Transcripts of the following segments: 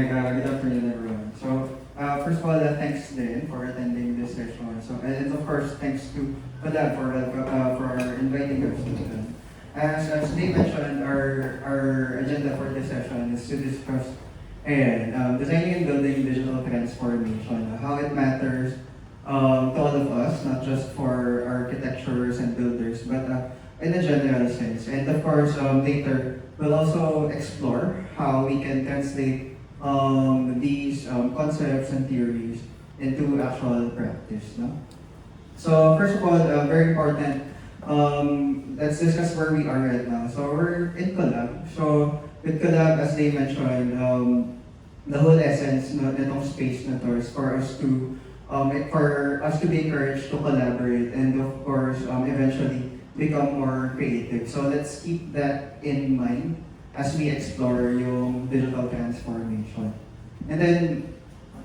Good afternoon, everyone. First of all, thanks din for attending this session. And of course, thanks to Padab for inviting us to them. As Dave mentioned, our agenda for this session is to discuss designing and building digital transformation, how it matters to all of us, not just for architectures and builders, but in a general sense. And of course, later, we'll also explore how we can translate these concepts and theories into actual practice. No? So first of all, very important, let's discuss where we are right now. So we're in Collab. So with Collab, as they mentioned, the whole essence nitong space na to is for us to be encouraged to collaborate and of course eventually become more creative. So let's keep that in mind as we explore yung digital transformation. And then,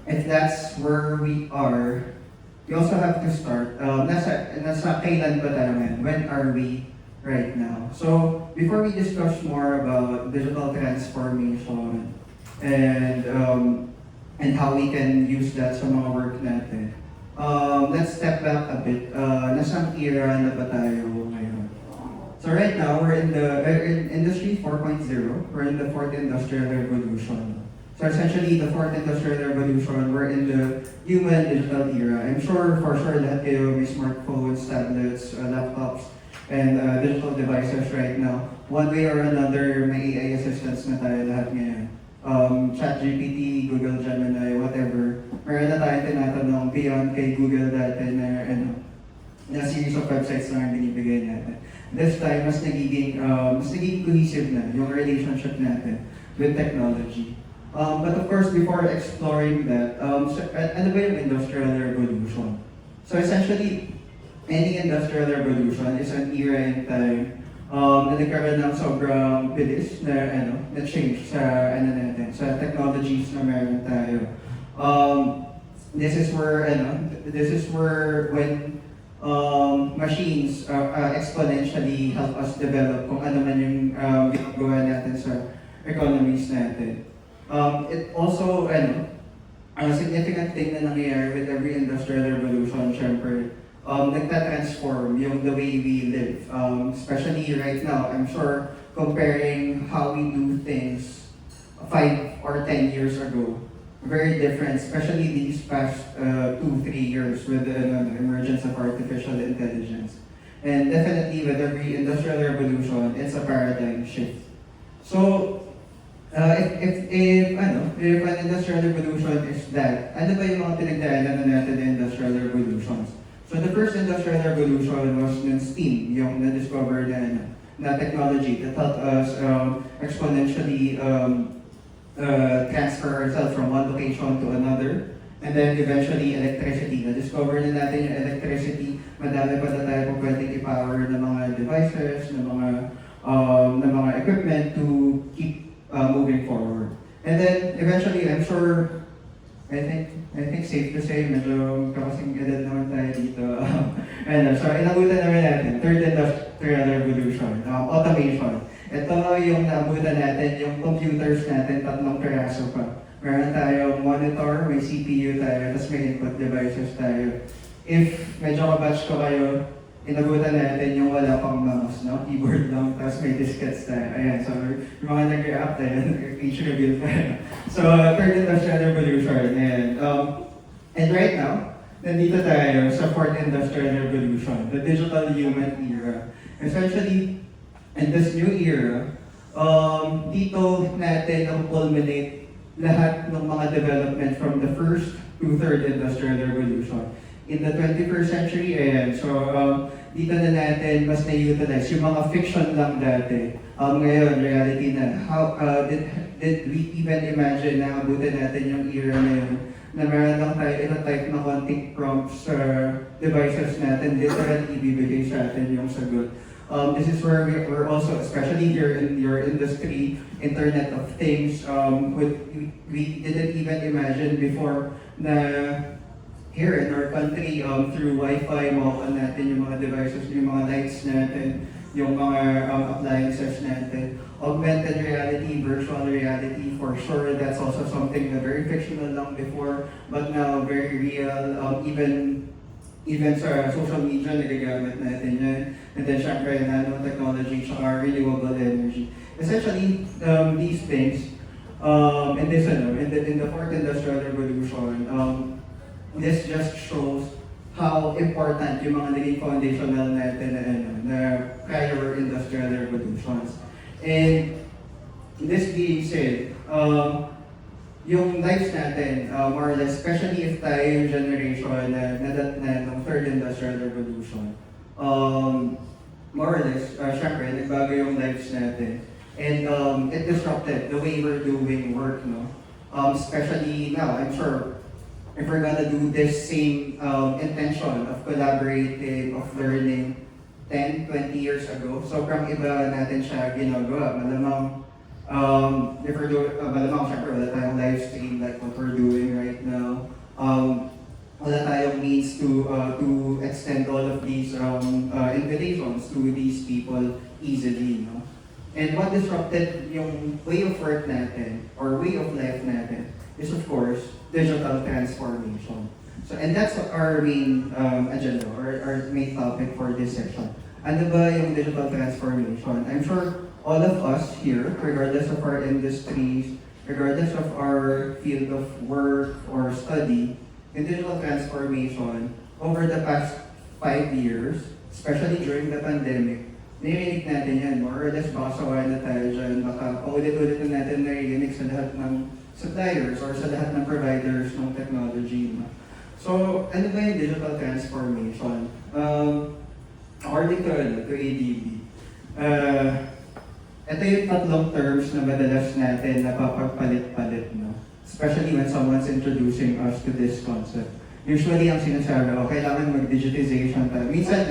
if that's where we are, we also have to start, nasa kailan ba tayo ngayon? When are we right now? So, before we discuss more about digital transformation and how we can use that sa mga work natin, let's step back a bit. Nasang era na ba tayo ngayon? So right now, we're in Industry 4.0. We're in the fourth industrial revolution. So essentially, the fourth industrial revolution, we're in the human digital era. I'm sure, for sure, lahat kayo may smartphones, tablets, laptops, and digital devices right now. One way or another, may AI assistants na tayo lahat ngayon. ChatGPT, Google Gemini, whatever. Meron na tayo tinatanong beyond kay Google dati na series of websites na binibigay natin. This time, mas nagiging cohesive na yung relationship natin with technology. But of course, before exploring that, ano ba yung industrial revolution? So essentially, any industrial revolution is an era in time na nagkaroon ng sobrang bilis na change sa sa technologies na meron tayo. This is where when machines exponentially help us develop kung ano man yung ginagawa natin sa economies natin. It also, a significant thing na nangyayari with every industrial revolution, syempre, nagta-transform yung the way we live. Especially right now, I'm sure, comparing how we do things 5 or 10 years ago, very different, especially these past 2-3 years with the emergence of artificial intelligence. And definitely with every industrial revolution, it's a paradigm shift. So, if an industrial revolution is that, ano ba yung mga pinagdaanan natin ng industrial revolutions? So the first industrial revolution was ng steam, yung na-discover na technology that helped us exponentially transfer ourselves from one location to another. And then eventually electricity. Na-discover na natin yung electricity. Madami pa na tayo kung pwedeng i-power ng mga devices, ng mga equipment to keep moving forward. And then eventually, I'm sure, I think safe to say, medyo kakasing edad naman tayo dito. So inabutan naman natin, third industrial revolution, automation. Ito yung naabutan natin, yung computers natin, 3 piraso pa. Meron tayong monitor, may CPU tayo, tapos may input devices tayo. If medyo kabatch ko kayo, inabutan natin yung wala pang mouse, no? Keyboard lang, tapos may diskettes tayo. Ayan, so yung mga nag-react tayo, age reveal tayo. So, third industrial revolution. And right now, nandito tayo sa fourth industrial revolution, the digital human era. Essentially, in this new era, dito natin ang culminate lahat ng mga development from the first to third industrial revolution. In the 21st century, so dito na natin mas na-utilize yung mga fiction lang dati. Ngayon, reality na. How did we even imagine na abutin natin yung era na yun? Na meron lang tayo ina-type na konting prompts sa devices natin, literally ibibigay sa atin yung sagot. This is where we're also, especially here in your industry, Internet of Things, we didn't even imagine before na here in our country, through Wi-Fi, makuha natin yung mga devices, yung mga lights natin, yung mga appliances natin. Augmented reality, virtual reality, for sure, that's also something na very fictional lang before, but now very real. Even sa social media, nagagamit natin yan. And then syempre, nanotechnology, tsaka renewable energy. Essentially, these things, in the fourth industrial revolution, this just shows how important yung mga naging foundational natin na prior industrial revolutions. And this being said, yung lives natin, more or less, especially if tayo yung generation na ng third industrial revolution, more or less, syempre, nagbago yung lives natin. And it disrupted the way we're doing work, no? Especially now, I'm sure, if we're gonna do this same intention of collaborating, of learning 10, 20 years ago, sobrang iba natin siya ginagawa. Malamang, malamang syempre wala tayong live stream like what we're doing right now. Wala tayong means to extend all of these invitations to these people easily, no? And what disrupted yung way of work natin, or way of life natin, is of course, digital transformation. So, and that's our main agenda, or our main topic for this session. Ano ba yung digital transformation? I'm sure all of us here, regardless of our industries, regardless of our field of work or study, in digital transformation, over the past 5 years, especially during the pandemic, narinig natin yan, more or less baka sawa na tayo dyan, baka paulit-ulit na natin narinig sa lahat ng suppliers or sa lahat ng providers ng technology. So, ano ba yung digital transformation? According to ADB, ito yung tatlong terms na madalas natin napapagpalit-palit, no? Especially when someone's introducing us to this concept. Usually, ang sinasabi, kailangan mag-digitization tayo. Minsan,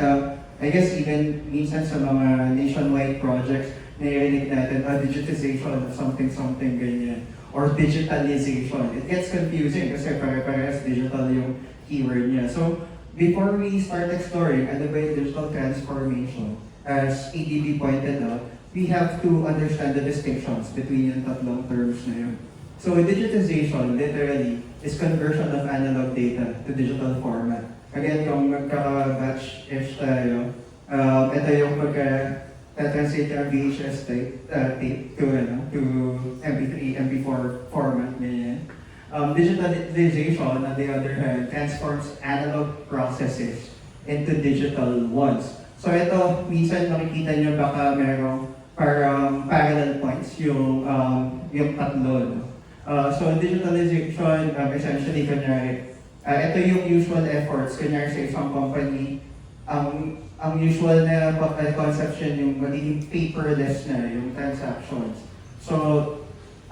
I guess even minsan sa mga nationwide projects, narinig natin, digitization of something ganyan. Or digitalization. It gets confusing kasi pare-parehas digital yung keyword niya. So, before we start exploring ano ba yung digital transformation, as ADB pointed out, we have to understand the distinctions between yung tatlong terms na yun. So, digitization, literally, is conversion of analog data to digital format. Again, kung magkaka-batch-ish tayo, ito yung pagka-translate yung VHS tape to MP3, MP4 format, ganyan. Digitalization, on the other hand, transforms analog processes into digital ones. So ito, minsan makikita nyo baka merong parang parallel points yung tatlo. So digitalization, essentially, kunyari, ito yung usual efforts, kunyari sa isang company, ang usual na conception yung magiging paperless na yung transactions. So,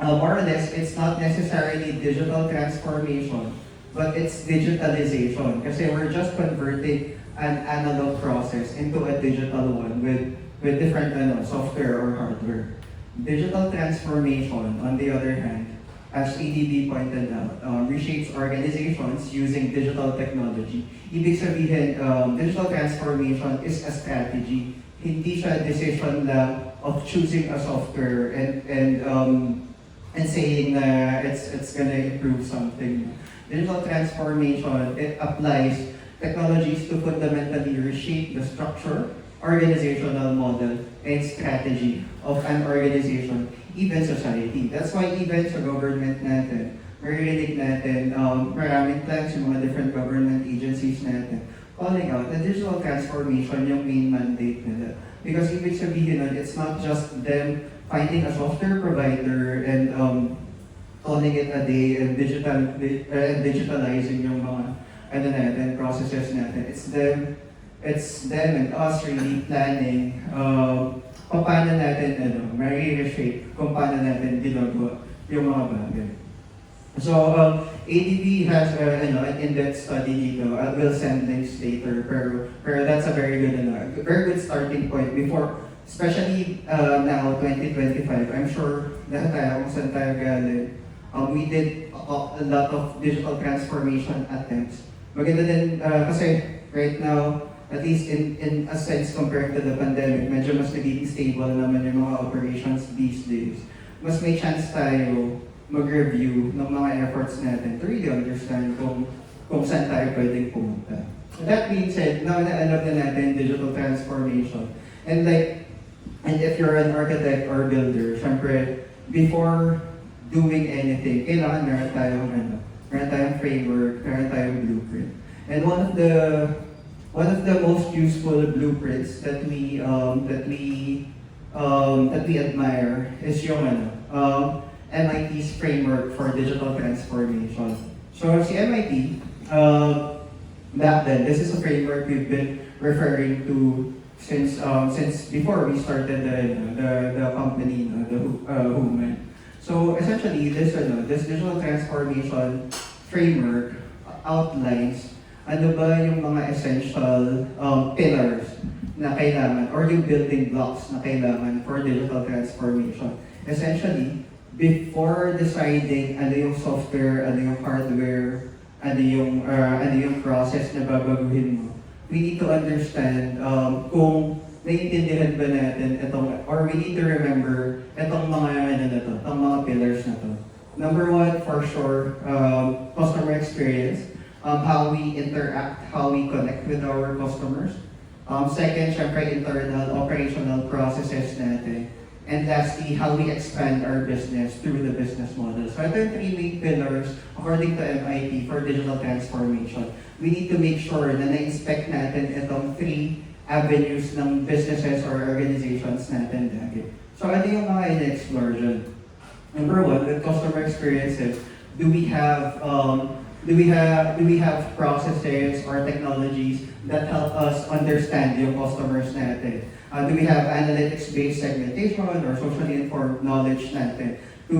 more or less, it's not necessarily digital transformation, but it's digitalization. Kasi we're just converting an analog process into a digital one with different software or hardware. Digital transformation, on the other hand, as ADB pointed out, reshapes organizations using digital technology. Ibig sabihin, digital transformation is a strategy. Hindi siya decision lang of choosing a software and saying na it's gonna improve something. Digital transformation, it applies technologies to fundamentally reshape the structure, organizational model, and strategy of an organization, even society. That's why even sa government natin, maririnig natin, maraming times yung mga different government agencies natin calling out na digital transformation yung main mandate nila. Because ibig sabihin nun, it's not just them finding a software provider and calling it a day and digitalizing yung mga processes natin. It's them and us really planning paano natin reshape kung paano natin ginagawa yung mga bagay. So, ADB has an in-depth study dito. I will send links later, pero that's a very good starting point before, especially now, 2025. I'm sure lahat tayo kung saan tayo galing. We did a lot of digital transformation attempts. Maganda din kasi right now, at least in a sense compared to the pandemic, medyo mas nagiging stable naman yung mga operations these days. Mas may chance tayo mag-review ng mga efforts natin to really understand kung saan tayo pwedeng pumunta. That being said, now na alam na natin digital transformation, and if you're an architect or builder, syempre, before doing anything, kailangan meron tayong framework, meron tayong blueprint. And one of the most useful blueprints that we admire is yung MIT's framework for digital transformation. So si MIT, back then, this is a framework we've been referring to since before we started the company, Human. So essentially, this digital transformation framework outlines ano ba yung mga essential pillars na kailangan or yung building blocks na kailangan for digital transformation. Essentially, before deciding ano yung software, ano yung hardware, ano yung process na babaguhin mo, we need to understand kung naiintindihan ba natin or we need to remember itong mga pillars na to. Number one, for sure, customer experience, how we interact, how we connect with our customers. Second, syempre, internal operational processes natin. And lastly, how we expand our business through the business model. So ito yung three main pillars according to MIT for digital transformation. We need to make sure na na-inspect natin itong three avenues ng businesses or organizations natin lagi. So ano yung mga in-explore dyan? Number one, with customer experiences, do we have processes or technologies that help us understand yung customers natin? Do we have analytics-based segmentation or socially informed knowledge natin to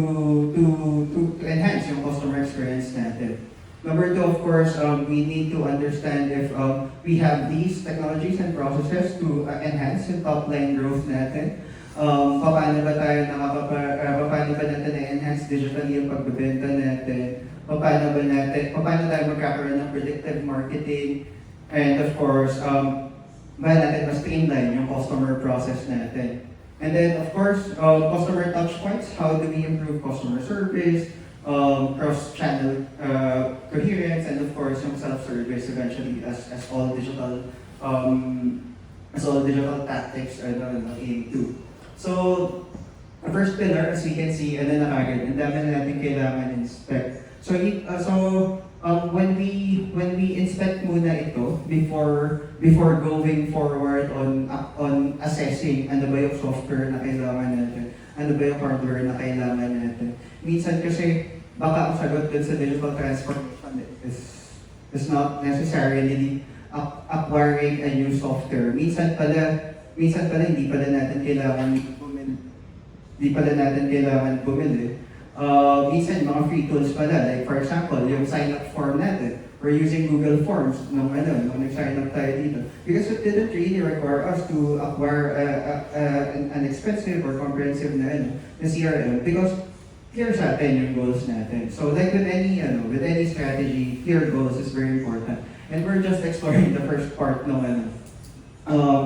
enhance yung customer experience natin? Number two, of course, we need to understand if we have these technologies and processes to enhance yung top-line growth natin. Paano ba natin na-enhance digitally yung pagbebenta natin? Paano tayo magkakaroon ng predictive marketing? And of course, ba natin ma-streamline yung customer process natin. And then, of course, customer touchpoints. How do we improve customer service, cross-channel coherence, and of course, yung self-service eventually as all digital tactics aim to. So, the first pillar, as we can see, na kagad, ang dami na natin kailangan inspect. So, when we inspect muna ito before going forward on assessing ano ba yung software na kailangan natin, ano ba yung hardware na kailangan natin. Minsan kasi baka ang sagot dun sa digital transformation is not necessarily acquiring a new software. Minsan pala hindi pala natin kailangan bumili. Minsan mga free tools pala, like for example, yung sign-up form natin. We're using Google Forms nung nag-sign up tayo dito. Because it didn't really require us to acquire an expensive or comprehensive na CRM because clear sa atin yung goals natin. So like with any strategy, clear goals is very important. And we're just exploring the first part ng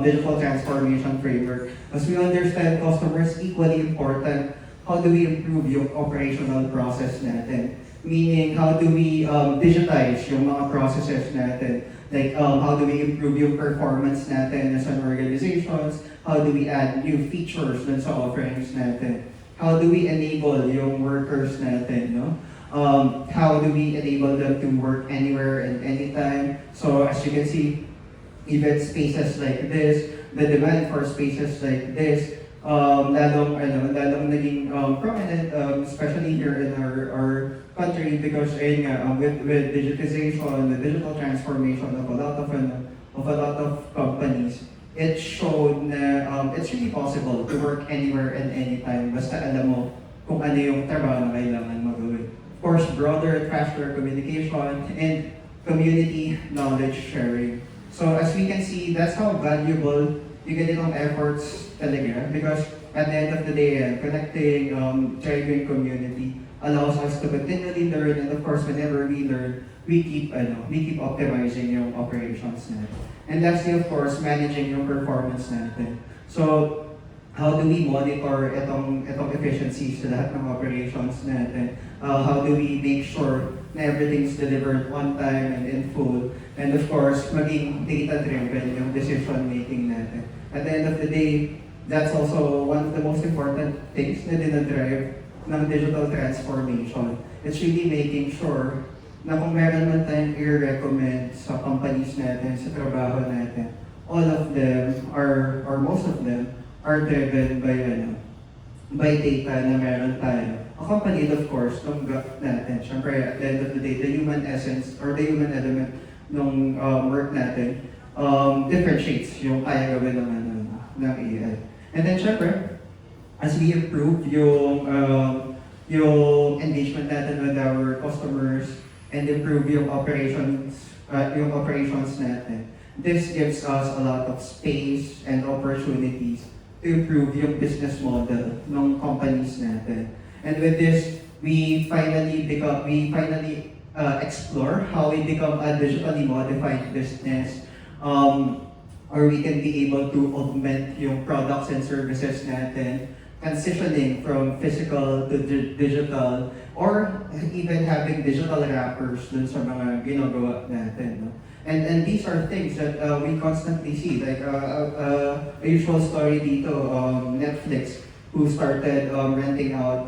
digital transformation framework. As we understand customers equally important, how do we improve yung operational process natin? Meaning, how do we digitize yung mga processes natin? Like, how do we improve yung performance natin as an organizations? How do we add new features dun sa offerings natin? How do we enable yung workers natin, no? How do we enable them to work anywhere and anytime? So, as you can see, even spaces like this, the demand for spaces like this, lalong naging prominent, especially here in our country because with digitization, the digital transformation of a lot of companies, it showed na it's really possible to work anywhere and anytime basta alam mo kung ano yung trabaho na kailangan mo gawin. Of course, broader and faster communication and community knowledge sharing. So as we can see, that's how valuable yung ganitong efforts talaga because at the end of the day, connecting, driving community, allows us to continually learn, and of course, whenever we learn, we keep optimizing yung operations natin. And lastly, of course, managing yung performance natin. So, how do we monitor itong efficiencies sa lahat ng operations natin? How do we make sure na everything's delivered on time and in full? And of course, maging data-driven yung decision-making natin. At the end of the day, that's also one of the most important things na dinadrive ng digital transformation. It's really making sure na kung meron man tayong i-recommend sa companies natin, sa trabaho natin, all of them, or most of them, are driven by data na meron tayo. Accompanied, of course, ng graph natin. Siyempre, at the end of the day, the human essence or the human element ng work natin differentiates yung kaya gawin ng AI. And then, siyempre, as we improve yung engagement natin with our customers and improve yung operations natin, this gives us a lot of space and opportunities to improve yung business model ng companies natin. And with this, we finally explore how we become a digitally modified business, or we can be able to augment yung products and services natin, transitioning from physical to digital, or even having digital wrappers dun sa mga ginagawa natin. No? And these are things that we constantly see. Like a usual story dito, Netflix, who started renting out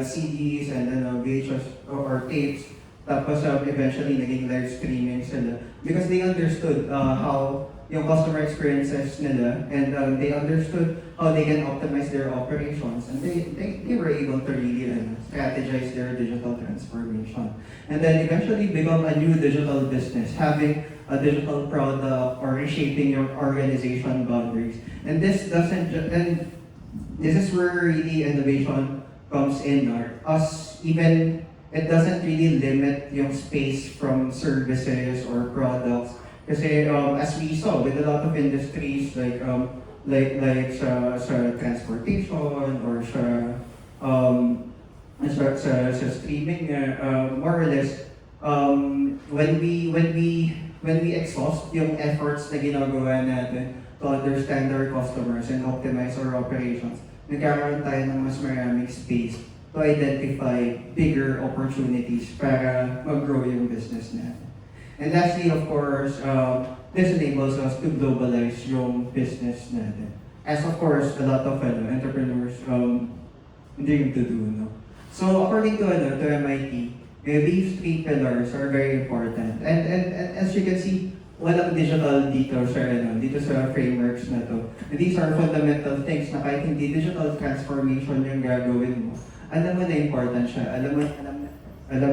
CDs and VHS or tapes. Tapos eventually naging live streaming sila. Because they understood how yung customer experiences nila, and they understood how they can optimize their operations, and they were able to really strategize their digital transformation. And then eventually become a new digital business, having a digital product or reshaping your organization boundaries. And this is where really innovation comes in, or it doesn't really limit yung space from services or products. Kasi as we saw with a lot of industries like sa transportation or sa streaming, more or less, when we exhaust yung efforts na ginagawa natin to understand our customers and optimize our operations, nagkakaroon tayo ng mas maraming space to identify bigger opportunities para mag-grow yung business natin. And lastly, of course, this enables us to globalize yung business natin. As of course, a lot of entrepreneurs dream to do. No? So according to MIT, these three pillars are very important. And as you can see, walang digital dito sa frameworks na to. And these are fundamental things na kahit hindi digital transformation yung gagawin mo, alam mo na important siya. Alam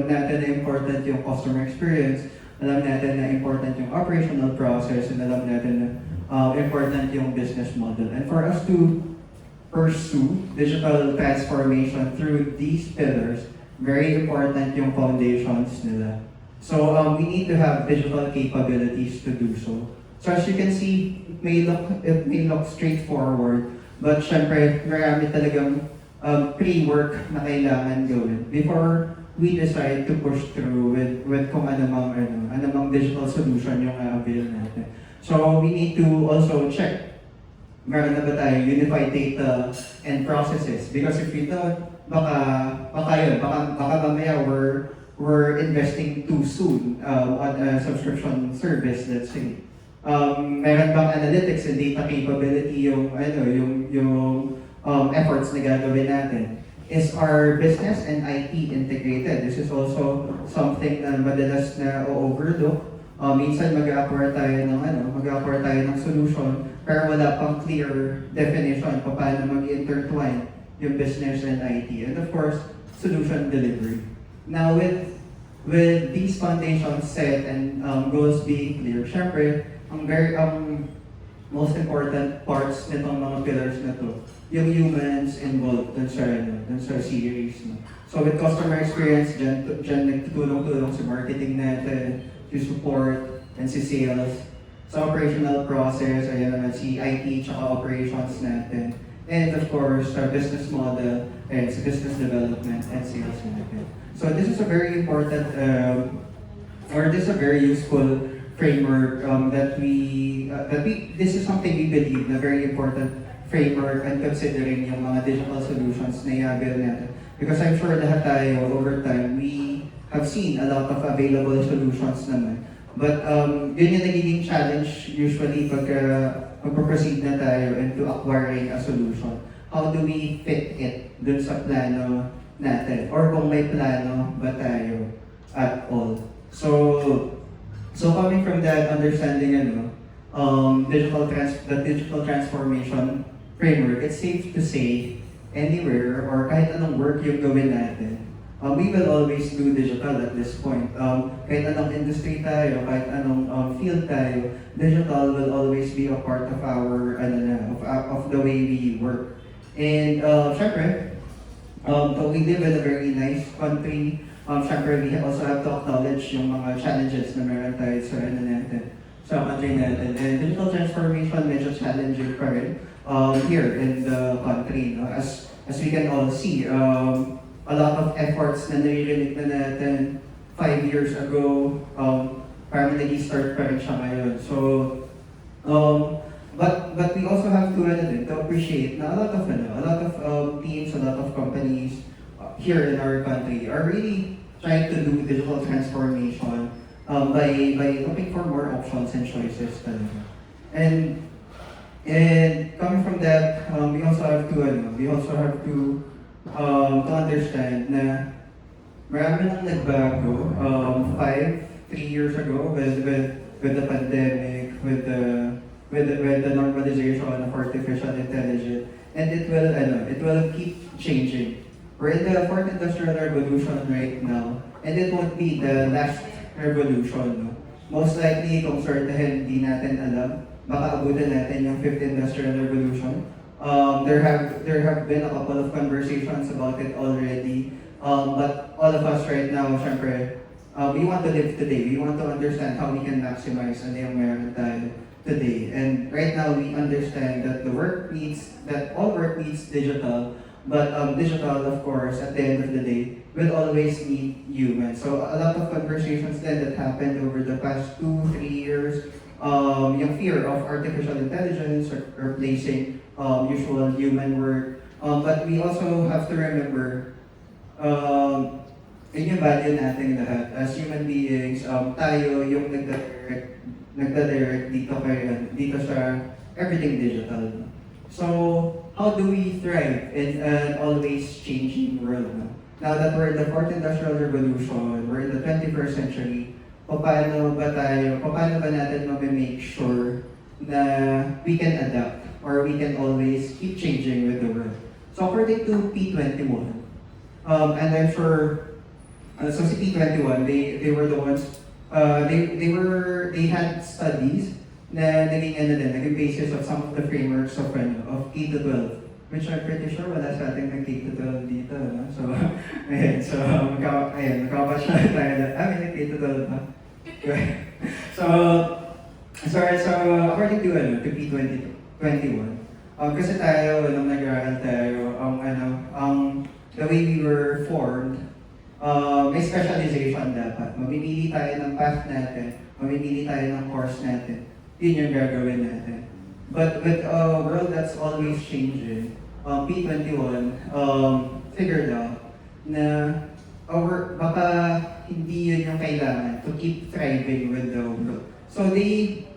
natin na important yung customer experience, alam natin na important yung operational process, and alam natin na important yung business model. And for us to pursue digital transformation through these pillars, very important yung foundations nila. So we need to have digital capabilities to do so. So as you can see, it may look straightforward, but syempre marami talagang pre-work na kailangan gawin before we decide to push through with kung anumang digital solution yung avail natin. So we need to also check, meron na ba tayo unified data and processes? Because if we don't, baka mamaya we're investing too soon on a subscription service, let's say. Meron bang analytics and data capability yung efforts na gagawin natin? Is our business and IT integrated? This is also something na madalas na overlook. Minsan mag-acquire tayo ng solution pero wala pang clear definition kung paano mag-intertwine yung business and IT. And of course, solution delivery. Now with these foundations set and goals being clear, syempre, ang most important parts nitong mga pillars na to, yung humans involved dun sa series. No? So with customer experience, dyan nagtutulong-tulong si marketing natin, si support, and si sales. Sa operational process, ayan naman si IT tsaka operations natin. and of course, our business model, and sa business development and sales natin. So this is a very important, or this is a very useful framework this is something we believe na very important framework and considering yung mga digital solutions na i-avail natin. Because I'm sure lahat tayo over time, we have seen a lot of available solutions naman. But yun yung nagiging challenge usually pag magpo-proceed na tayo into acquiring a solution. How do we fit it dun sa plano natin? Or kung may plano ba tayo at all? So coming from that understanding, the digital transformation framework, it's safe to say anywhere or kahit anong work yung gawin natin, we will always do digital at this point. Kahit anong industry tayo, kahit anong field tayo, digital will always be a part of our, of the way we work. And syempre, so we live in a very nice country. Syempre, we also have to acknowledge yung mga challenges na meron tayo sa country natin. And digital transformation medyo challenging pa rin here in the country. No? As we can all see, a lot of efforts na naririnig na natin 5 years ago, parang nag-start pa rin siya ngayon. So, but we also have to appreciate na a lot of teams, a lot of companies here in our country are really trying to do digital transformation by looking for more options and choices talaga. And coming from that, we also have to understand na marami nang nagbago 3 years ago with the pandemic, with the normalization of artificial intelligence, and it will keep changing. We're in the fourth industrial revolution right now, and it won't be the last revolution. No? Most likely, kung certain hindi natin alam, baka abutin natin yung fifth industrial revolution. There have been a couple of conversations about it already, but all of us right now, syempre, we want to live today. We want to understand how we can maximize ano yung meron tayo today. And right now, we understand that all work needs digital, but digital, of course, at the end of the day, will always need human. So a lot of conversations then that happened over the past 2-3 years, yung fear of artificial intelligence replacing usual human work. But we also have to remember, yun yung value natin lahat. As human beings, tayo yung nagda-direct dito sa everything digital. So, how do we thrive in an always changing world? No? Now that we're in the fourth industrial revolution, we're in the 21st century, paano ba natin make sure na we can adapt or we can always keep changing with the world? So according to P21, and I'm sure, so si P21, they were the ones, they had studies na naging basis of some of the frameworks of K-12, which I'm pretty sure wala sa ating ng K-12 dito, no? So, magkakabash na tayo na, may K-12 ba? so, according to P21, kasi tayo, nung nag-aaral tayo, the way we were formed, may specialization dapat. Mamimili tayo ng path natin, mamimili tayo ng course natin. Yun yung gagawin natin. But with a world that's always changing, P21 figured out na baka hindi yun yung kailangan to keep thriving with the world. So they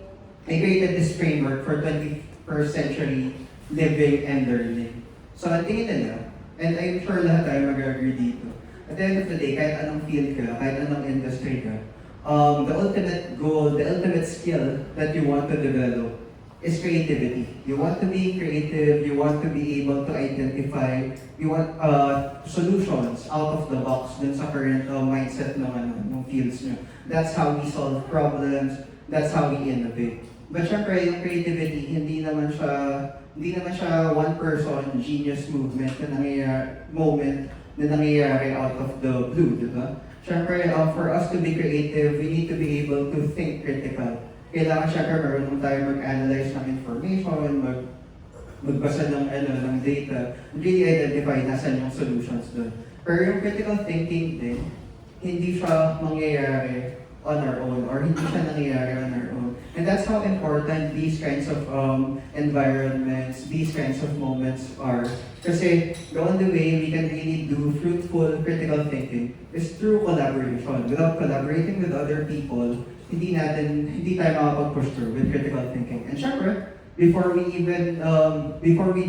created this framework for 21st century living and learning. So ang tingin nila, and I'm sure lahat tayo mag-agree dito, at the end of the day, kahit anong field ka, kahit anong industry ka, the ultimate goal, the ultimate skill that you want to develop is creativity. You want to be creative, you want to be able to identify, you want solutions out of the box dun sa current mindset ng fields nyo. That's how we solve problems, that's how we innovate. But syempre, yung creativity, hindi naman siya one person genius movement na nangyayari out of the blue, di ba? Siyempre, for us to be creative, we need to be able to think critical. Kailangan siyempre marunong tayo mag-analyze ng information, magbasa ng data, really identify nasan yung solutions doon. Pero yung critical thinking din, hindi siya mangyayari on our own or hindi siya nangyayari on our own. And that's how important these kinds of environments, these kinds of moments are. Kasi the only way we can really do fruitful critical thinking is through collaboration. Without collaborating with other people, hindi tayo makapag-push through with critical thinking. And syempre, before we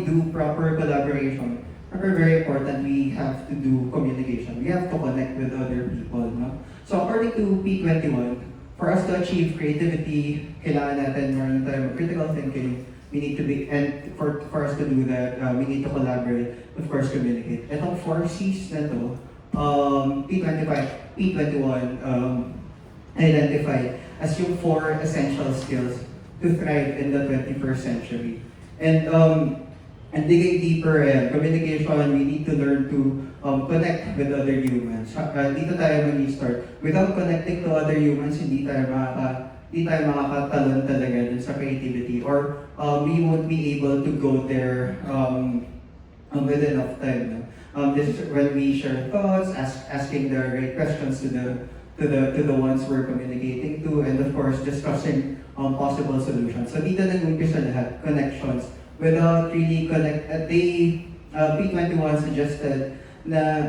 do proper collaboration, very important, we have to do communication. We have to connect with other people, no? So according to P21, for us to achieve creativity, kailangan natin meron tayong critical thinking. We need to be, and for us to do that, we need to collaborate, of course, communicate. Itong 4 C's na to, P21 identified as yung 4 essential skills to thrive in the 21st century. And digging deeper in communication, we need to learn to connect with other humans. Dito tayo mag-start. Without connecting to other humans, hindi tayo makakatalon talaga dun sa creativity, or we won't be able to go there with enough time. No? This is when we share thoughts, asking the right questions to the ones we're communicating to, and of course discussing possible solutions. So dito nag-umpisa lahat, connections. Without really P21 suggested na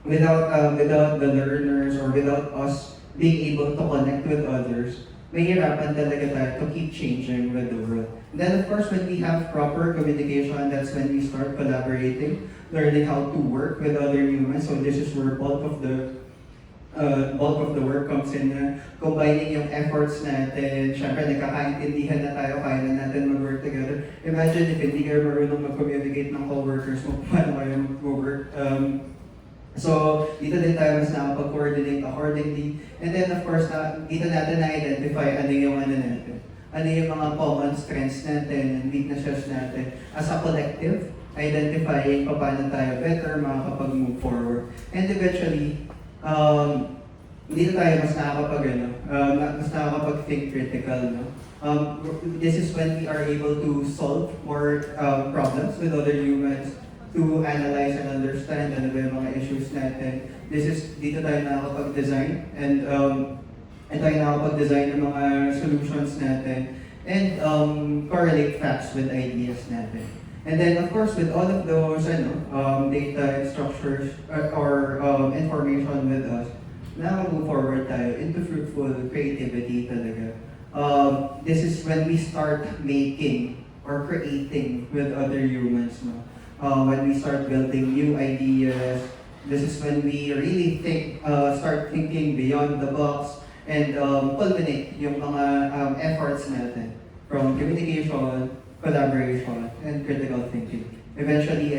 without the learners or without us being able to connect with others, mahirapan talaga tayo to keep changing with the world. And then of course, when we have proper communication, that's when we start collaborating, learning how to work with other humans. So this is where bulk of the work comes in, combining yung efforts natin. Siyempre, nagkakaintindihan na tayo, kaya na natin mag-work together. Imagine if hindi kayo marunong mag-communicate ng co-workers mo, paano kayo mag-work? So, dito din tayo mas nakapag-coordinate accordingly. And then, of course, dito natin na-identify ano yung natin. Ano yung mga common strengths natin and weaknesses natin. As a collective, identifying paano tayo better makakapag-move forward. And eventually, dito tayo mas nakakapag-think critical, no? This is when we are able to solve more problems with other humans, to analyze and understand ano ba yung mga issues natin. Dito tayo nakakapag-design and tayo nakakapag-design ng mga solutions natin and correlate facts with ideas natin. And then, of course, with all of those data and structures or information with us, move forward tayo into fruitful creativity talaga. This is when we start making or creating with other humans. No? When we start building new ideas, this is when we really start thinking beyond the box and culminate yung mga efforts natin from communication, collaboration, and critical thinking. Eventually,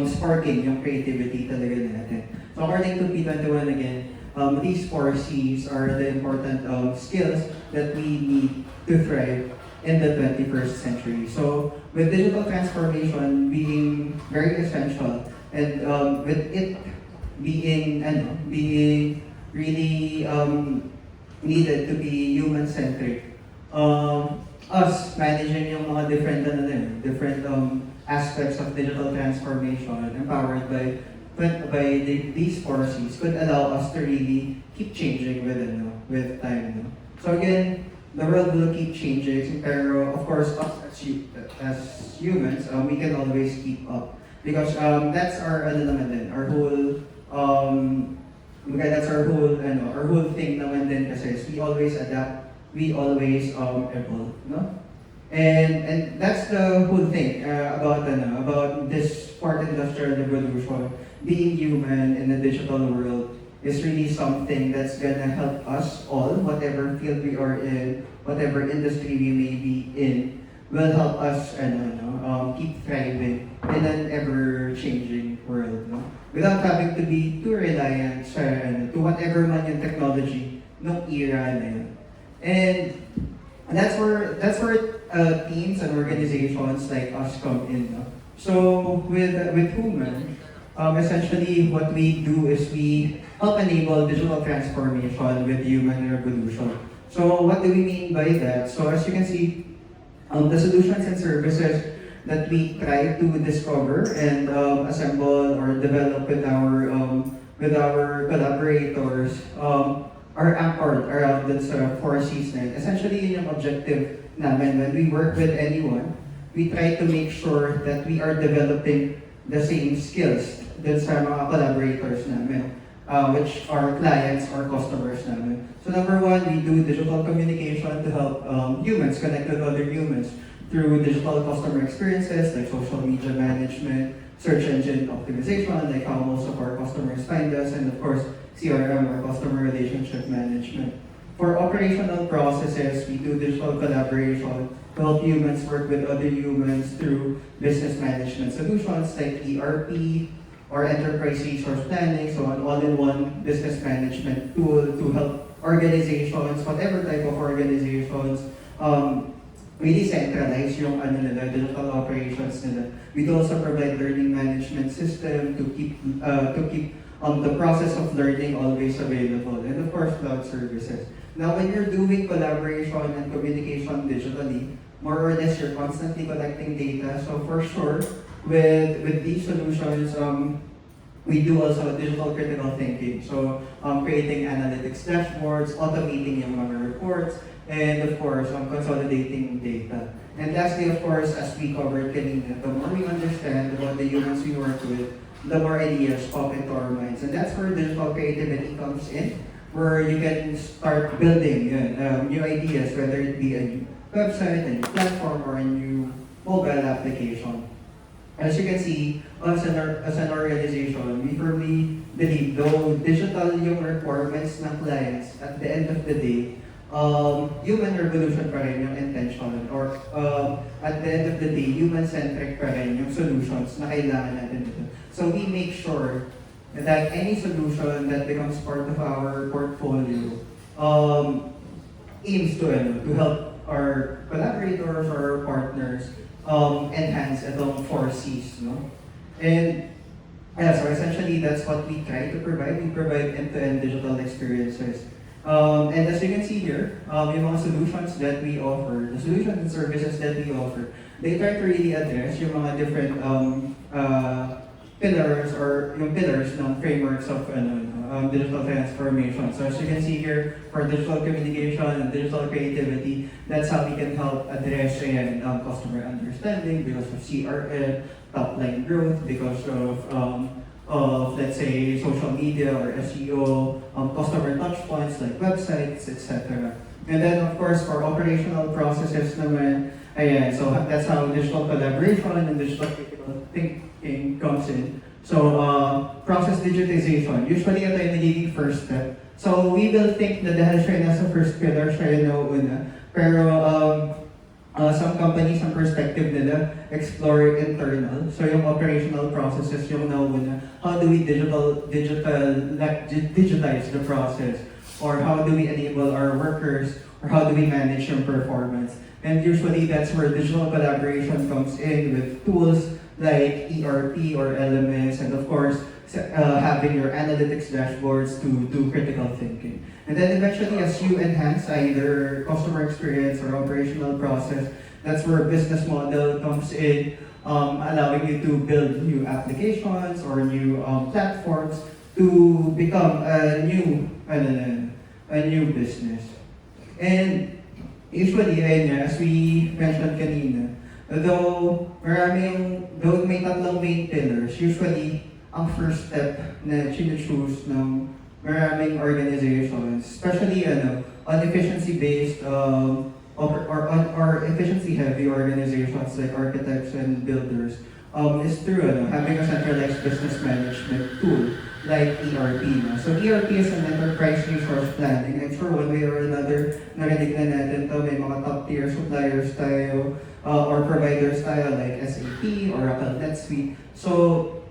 sparking yung creativity talaga natin. So according to P21 again, these 4 C's are the important skills that we need to thrive in the 21st century. So with digital transformation being very essential, and with it being really needed to be human-centric, us managing yung mga different aspects of digital transformation empowered by these 4 C's could allow us to really keep changing with time. No? So again, the world will keep changing, pero of course us as humans, we can always keep up because that's our our whole thing naman din kasi we always adapt. We always evolve, no? And that's the whole thing about this 4th industrial revolution. Being human in the digital world is really something that's gonna help us all, whatever field we are in, whatever industry we may be in, will help us keep thriving in an ever-changing world, no? Without having to be too reliant to whatever man yung technology nung era na yun. And that's where teams and organizations like us come in. No? So with Human, essentially what we do is we help enable digital transformation with human revolution. So what do we mean by that? So as you can see, The solutions and services that we try to discover and assemble or develop with our collaborators are anchored around this four C's na yun. Essentially, yun yung objective namin. When we work with anyone, we try to make sure that we are developing the same skills dun sa mga collaborators namin, which are clients or customers namin. So number one, we do digital communication to help humans connect with other humans through digital customer experiences like social media management, search engine optimization, like how most of our customers find us, and of course, CRM or customer relationship management. For operational processes, we do digital collaboration to help humans work with other humans through business management solutions like ERP or enterprise resource planning, so an all-in-one business management tool to help organizations, whatever type of organizations, really centralize yung digital operations nila. We do also provide learning management system to keep the process of learning always available, and of course cloud services. Now, when you're doing collaboration and communication digitally, more or less you're constantly collecting data. So for sure, with these solutions, we do also digital critical thinking. So creating analytics dashboards, automating yung mga reports, and of course, consolidating data. And lastly, of course, as we covered kanina, the more we understand about the humans we work with, the more ideas pop into our minds. And that's where digital creativity comes in, where you can start building new ideas, whether it be a new website, a new platform, or a new mobile application. As you can see, as an organization, we firmly believe though digital yung requirements ng clients, at the end of the day, human revolution pa rin yung intention, or at the end of the day, human-centric pa rin yung solutions na kailangan natin dito. So we make sure that any solution that becomes part of our portfolio aims to help our collaborators or our partners enhance itong 4 C's, no? And yeah, so essentially that's what we try to provide. We provide end-to-end digital experiences. And as you can see here, yung mga solutions that we offer, the solutions and services that we offer, they try to really address yung mga different pillars or yung pillars ng frameworks of digital transformation. So as you can see here, for digital communication and digital creativity, that's how we can help address customer understanding because of CRM, top-line growth, because of let's say social media or SEO, customer touch points like websites, etc. And then of course for operational processes naman, ayan, so that's how digital collaboration and digital critical thinking comes in. So process digitization, usually ito yung nagiging first step. So we will think na dahil siya nasa first pillar, siya yung nauuna. Pero some companies, ang perspective nila, explore internal. So yung operational processes yung nauuna. How do we digitize the process? Or how do we enable our workers? Or how do we manage your performance? And usually that's where digital collaboration comes in with tools like ERP or LMS, and of course, having your analytics dashboards to do critical thinking. And then eventually, as you enhance either customer experience or operational process, that's where business model comes in, allowing you to build new applications or new platforms to become a new business. And usually, as we mentioned kanina, though may tatlong main pillars, usually ang first step na choose ng maraming organizations, especially on efficiency-based or efficiency-heavy organizations like architects and builders, is through having a centralized business management tool like ERP. No? So ERP is an enterprise resource planning. I'm sure one way or another, narinig na natin to, may mga top-tier suppliers tayo, or providers tayo like SAP, Oracle, NetSuite. So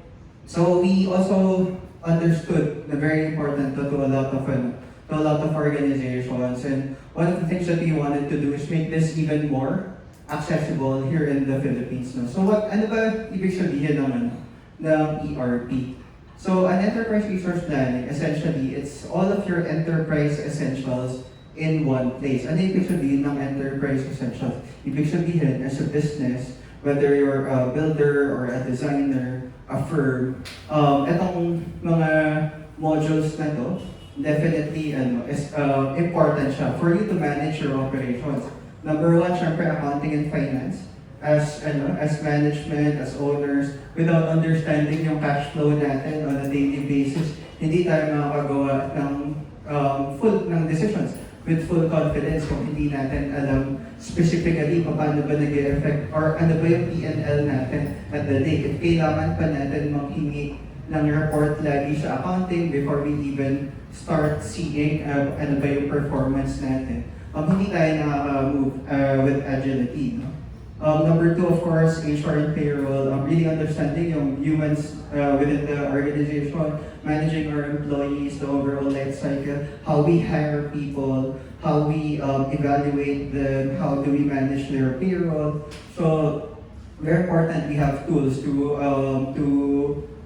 we also understood na very important to a lot of organizations, and one of the things that we wanted to do is make this even more accessible here in the Philippines. No? So ano ba ibig sabihin ng ERP? So an enterprise resource planning, essentially, it's all of your enterprise essentials in one place. Ano ibig sabihin ng enterprise essentials? Ibig sabihin, as a business, whether you're a builder or a designer, a firm, itong mga modules na to, definitely is important siya for you to manage your operations. Number one, syempre, accounting and finance. As management, as owners, without understanding yung cash flow natin on a daily basis, hindi tayo makakagawa ng full ng decisions with full confidence kung hindi natin alam specifically paano ba nag-e-effect or ano ba yung P&L natin at the day. If kailangan pa natin manghingi ng report lagi sa accounting before we even start seeing ano ba yung performance natin. Hindi tayo nakaka-move with agility. No? Number two, of course, HR and payroll. Really understanding yung humans within the organization, managing our employees, the overall life cycle, how we hire people, how we evaluate them, how do we manage their payroll. So, very important, we have tools to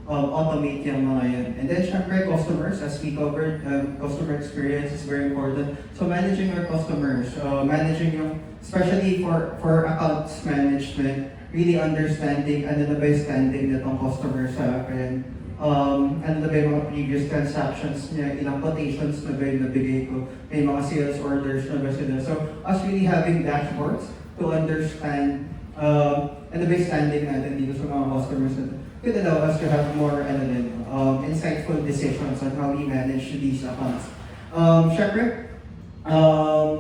automate yung mga yan. And then, syempre, customers, as we covered, customer experience is very important. So, managing our customers, managing yung, especially for accounts management, really understanding ano na ba yung standing na tong customer sa akin, ano na ba yung mga previous transactions niya, ilang quotations na ba yung nabigay ko, may mga sales orders na ba sila. So, us really having dashboards to understand ano ba yung standing natin dito sa mga customers natin. Could allow us to have more insightful decisions on how we manage these accounts. Syempre,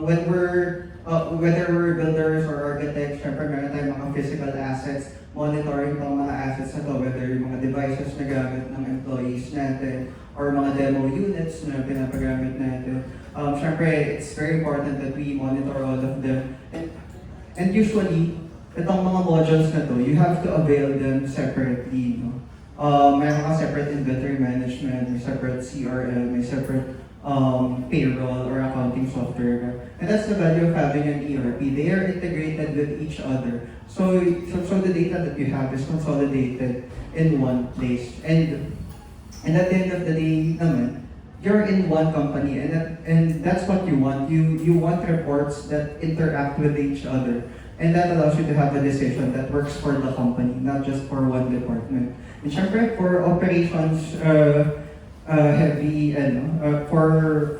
whether we're builders or architects, syempre meron tayong mga physical assets, monitoring tong mga assets na to, whether yung mga devices na gamit ng employees natin or mga demo units na pinapagamit natin. Syempre, it's very important that we monitor all of them. And usually, itong mga modules na to, you have to avail them separately. No? Meron ka separate inventory management, may separate CRM, may separate payroll or accounting software. And that's the value of having an ERP. They are integrated with each other. So the data that you have is consolidated in one place. And at the end of the day naman, you're in one company and that's what you want. You want reports that interact with each other. And that allows you to have a decision that works for the company, not just for one department. And syempre, for operations heavy, for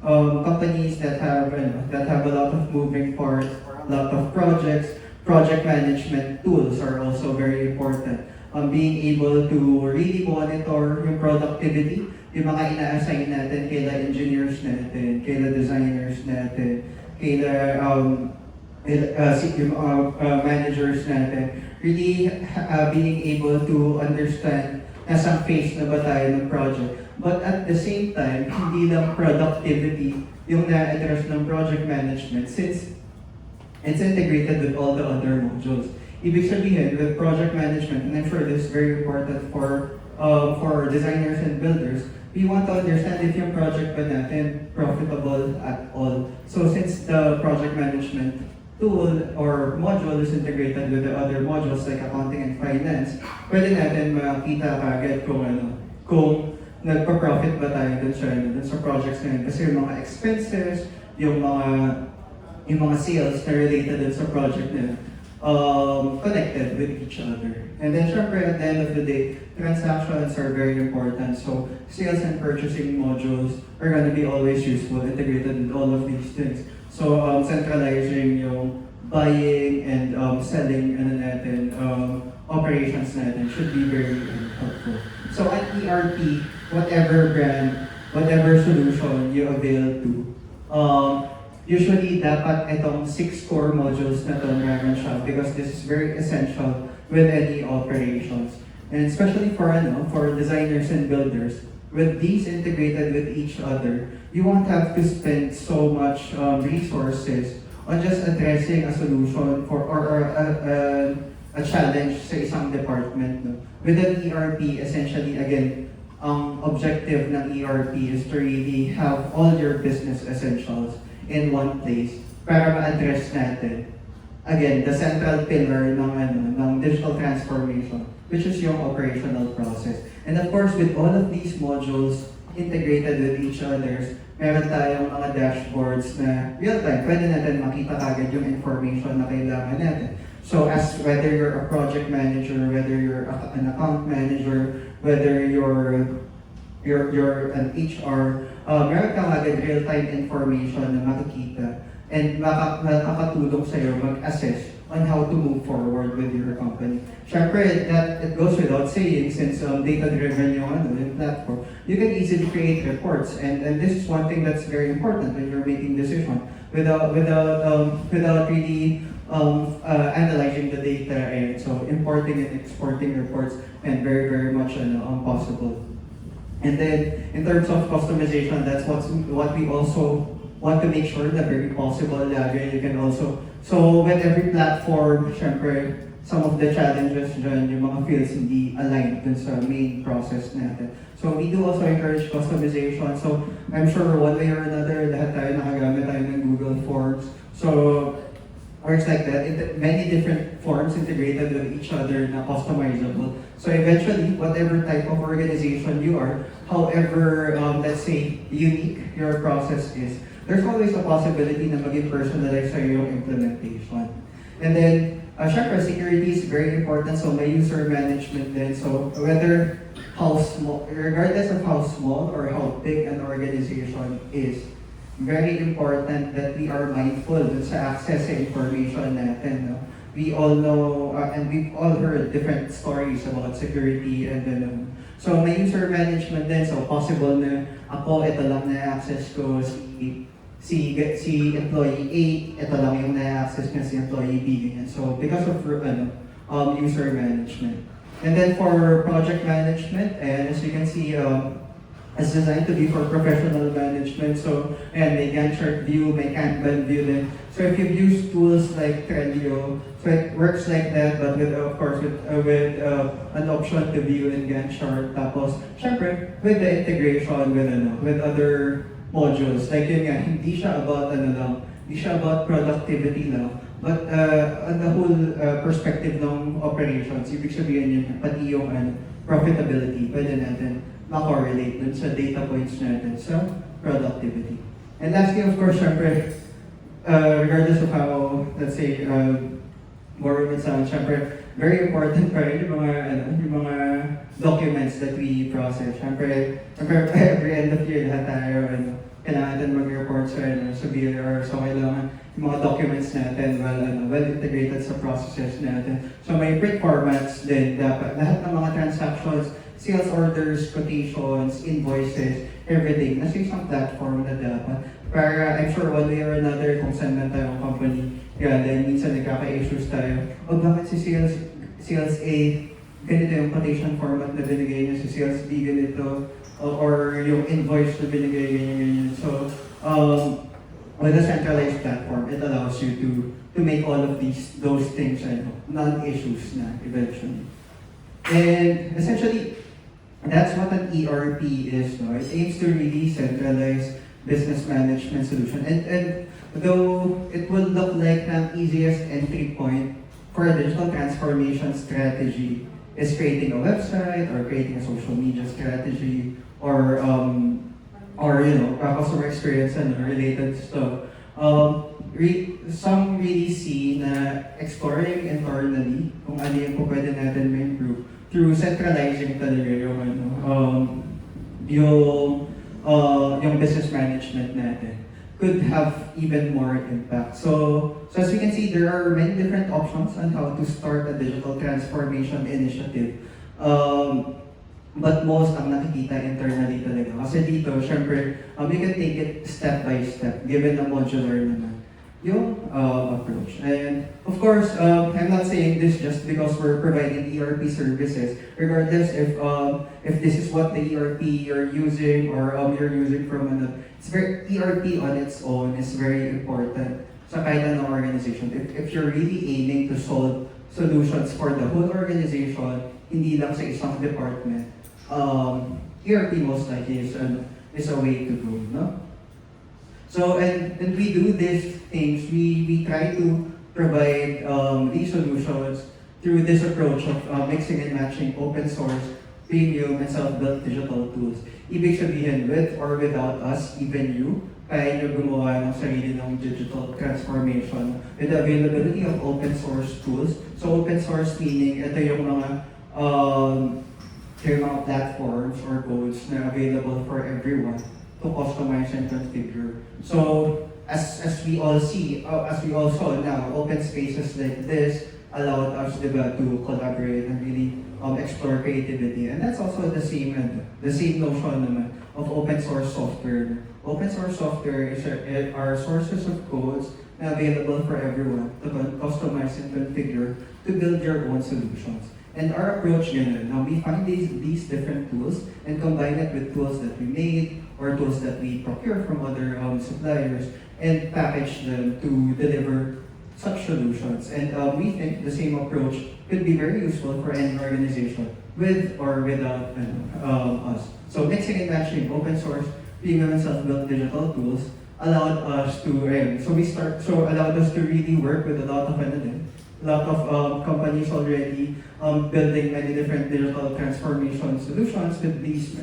companies that have a lot of moving parts, a lot of projects, project management tools are also very important. Being able to really monitor yung productivity, yung mga ina-assign natin kaila engineers natin, kaila designers natin, kaila managers natin, really being able to understand nasang phase na ba tayo ng project. But at the same time, hindi lang productivity yung na-address ng project management since it's integrated with all the other modules. Ibig sabihin, with project management, and I'm sure this is very important for designers and builders, we want to understand if yung project ba natin profitable at all. So since the project management tool or module is integrated with the other modules like accounting and finance, pwede natin makita kagad kung nagpa-profit ba tayo dun sa projects na yun. Kasi yung mga expenses, yung mga sales na related dun sa project na yun, connected with each other. And then syempre at the end of the day, transactions are very important. So sales and purchasing modules are going to be always useful, integrated with all of these things. So centralizing yung buying and selling operations natin should be very helpful. So at ERP, whatever brand, whatever solution you avail to, usually dapat itong 6 core modules na to meron siya because this is very essential with any operations. And especially for designers and builders, with these integrated with each other, you won't have to spend so much resources on just addressing a solution or a challenge sa isang department. No? With an ERP, essentially, again, ang objective ng ERP is to really have all your business essentials in one place para ma-address natin, again, the central pillar ng digital transformation, which is yung operational process. And of course, with all of these modules integrated with each other. Meron tayong mga dashboards na real-time, pwede natin makita kagad yung information na kailangan natin. So as whether you're a project manager, whether you're an account manager, whether you're an HR, meron kang agad real-time information na makikita and makakatulong sa'yo mag-assess on how to move forward with your company. Siyempre, that it goes without saying, since data-driven yung platform, you can easily create reports, and this is one thing that's very important when you're making decision without really analyzing the data, and so importing and exporting reports and very much possible. And then in terms of customization, that's what we also want to make sure that very possible lagi. You can also, so with every platform, syempre, some of the challenges dyan, yung mga fields hindi aligned dun sa main process natin. So we do also encourage customization. So I'm sure one way or another, lahat tayo nakagamit tayo ng Google Forms. So works like that, many different forms integrated with each other na customizable. So eventually, whatever type of organization you are, however, let's say, unique your process is, there's always a possibility na maging personalized sa yung implementation. And then, syempre, security is very important, so may user management din. So whether how small, regardless of how small or how big an organization is, very important that we are mindful sa access sa information natin. No? We all know, and we've all heard different stories about security, and then, so may user management din, so possible na ako, ito lang na-access ko, si employee A, ito lang yung na-access niya si employee B, ganyan. So because of user management. And then for project management, and as you can see, it's designed to be for professional management. So, and may Gantt chart view, may Kanban view then. So if you've used tools like Trello, so it works like that, but with, of course, with an option to view in Gantt chart. Tapos, syempre, with the integration with other modules. Like yun nga, hindi siya about hindi siya about productivity lang, but on the whole perspective ng operations, ibig sabihin yun, pati yung profitability, pwede natin ma-correlate dun sa data points natin sa productivity. And lastly, of course, syempre, regardless of how, let's say, boring it sounds, syempre, very important pa rin yung mga documents that we process. Syempre, every end of year, lahat tayo, kailangan natin mag-report sa BLR, so kailangan yung mga documents natin well integrated sa processes natin. So may print formats din dapat. Lahat ng mga transactions, sales orders, quotations, invoices, everything, nasa isang platform na dapat. Para I'm sure one way or another, kung saan man tayong company, then minsan nagkaka-issues tayo. O bakit si sales A, ganito yung quotation format na binigay niya, si sales B ganito, or yung invoice na binigay ganyan. So, with a centralized platform, it allows you to make all of those things non-issues na eventually. And essentially, that's what an ERP is. No? It aims to really centralize business management solution. And though it will look like the easiest entry point for a digital transformation strategy is creating a website or creating a social media strategy or customer experience and related stuff. Some really see na exploring internally kung ano yung pwede natin ma-improve through centralizing talaga yung business management natin could have even more impact. So as we can see, there are many different options on how to start a digital transformation initiative. But most ang nakikita internally talaga. Kasi dito, syempre, you can take it step by step, given na modular naman yung approach. And of course, I'm not saying this just because we're providing ERP services, regardless if this is what the ERP you're using or you're using from another. ERP on its own is very important sa kahit anong organization. If you're really aiming to solve solutions for the whole organization, hindi lang sa isang department, ERP most likely is a way to go, no? So, and we do these things, we try to provide these solutions through this approach of mixing and matching open source premium, and self-built digital tools. Ibig sabihin, with or without us, even you, kaya nyo gumawa ng sarili ng digital transformation with the availability of open source tools. So open source meaning, ito yung mga platforms or codes na available for everyone to customize and configure. So as we all see, as we all saw now, open spaces like this allowed us, diba, to collaborate and really explore creativity. And that's also the same notion naman of open source software. Open source software are sources of codes na available for everyone to customize and configure to build your own solutions. And our approach yun, now we find these different tools and combine it with tools that we made or tools that we procure from other suppliers and package them to deliver such solutions. And we think the same approach could be very useful for any organization with or without us. So mixing and matching open source, premium and self-built digital tools allowed us to allowed us to really work with a lot of companies already building many different digital transformation solutions with these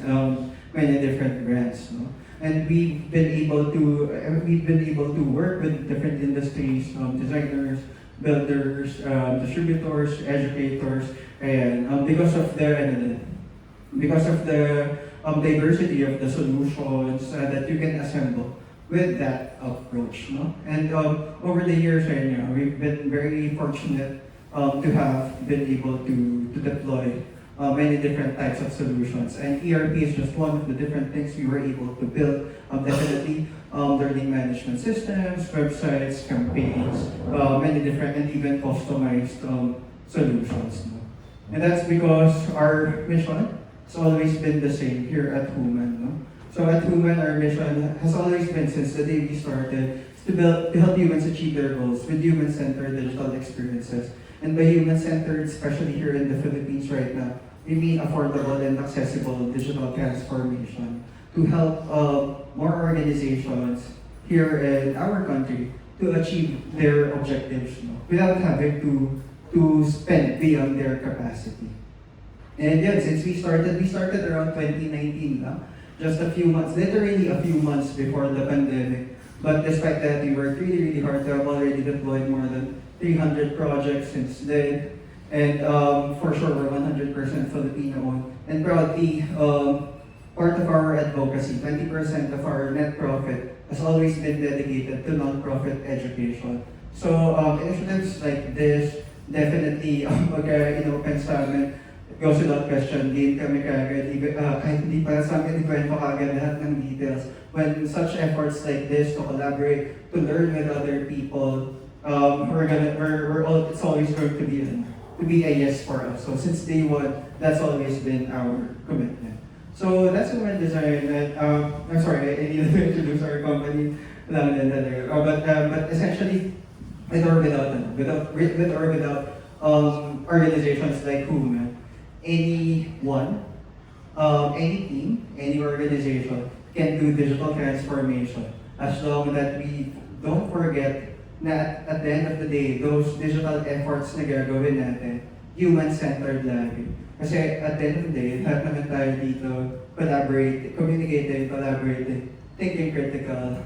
many different brands. No? And we've been able to work with different industries, designers, builders, distributors, educators, and because of the diversity of the solutions that you can assemble with that approach. No? And over the years, we've been very fortunate to have been able to deploy many different types of solutions. And ERP is just one of the different things we were able to build. Definitely learning management systems, websites, campaigns, many different and even customized solutions. No? And that's because our mission has always been the same here at Human. No? So at Human, our mission has always been, since the day we started, to help humans achieve their goals with human-centered digital experiences. And by human-centered, especially here in the Philippines right now, we mean affordable and accessible digital transformation to help more organizations here in our country to achieve their objectives, without having to spend beyond their capacity. And yeah, since we started around 2019 now, just a few months, literally a few months before the pandemic. But despite that, we worked really, really hard to have already deployed more than 300 projects since then. And for sure, we're 100% Filipino-owned. And proudly, part of our advocacy, 20% of our net profit has always been dedicated to non-profit education. So initiatives like this definitely in-open sa amin. It goes without question, din kami kagad, kahit hindi pa sa amin ikwento kagad lahat ng details. When such efforts like this to collaborate, to learn with other people, it's always going to be a yes for us. So since day one, that's always been our commitment. So that's Human Design. And I'm sorry, I need to introduce our company lang din talaga. But essentially, with or without organizations like Human, anyone, any team, any organization can do digital transformation as long that we don't forget na at the end of the day, those digital efforts na gagawin natin, human-centered lagi. Kasi at the end of the day, lahat naman tayo dito, communicating, collaborating, thinking critical,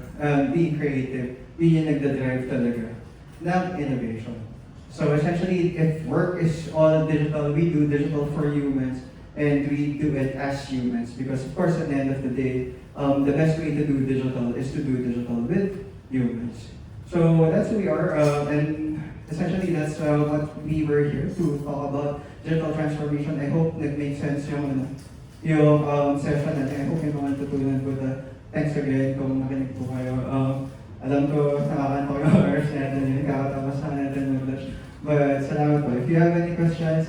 being creative, yun yung nagdadrive talaga ng innovation. So essentially, if work is all digital, we do digital for humans, and we do it as humans. Because of course, at the end of the day, the best way to do digital is to do digital with humans. So that's who we are, and essentially that's what we were here to talk about digital transformation. I hope nag-make sense yung session natin. I hope yung mga tutunan ko. Thanks again kung nakinig po kayo. Alam ko, nakakan ko yung hours natin, kakatapos na natin mag-lunch. But salamat po. If you have any questions,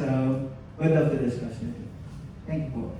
would love to discuss with you. Thank you po.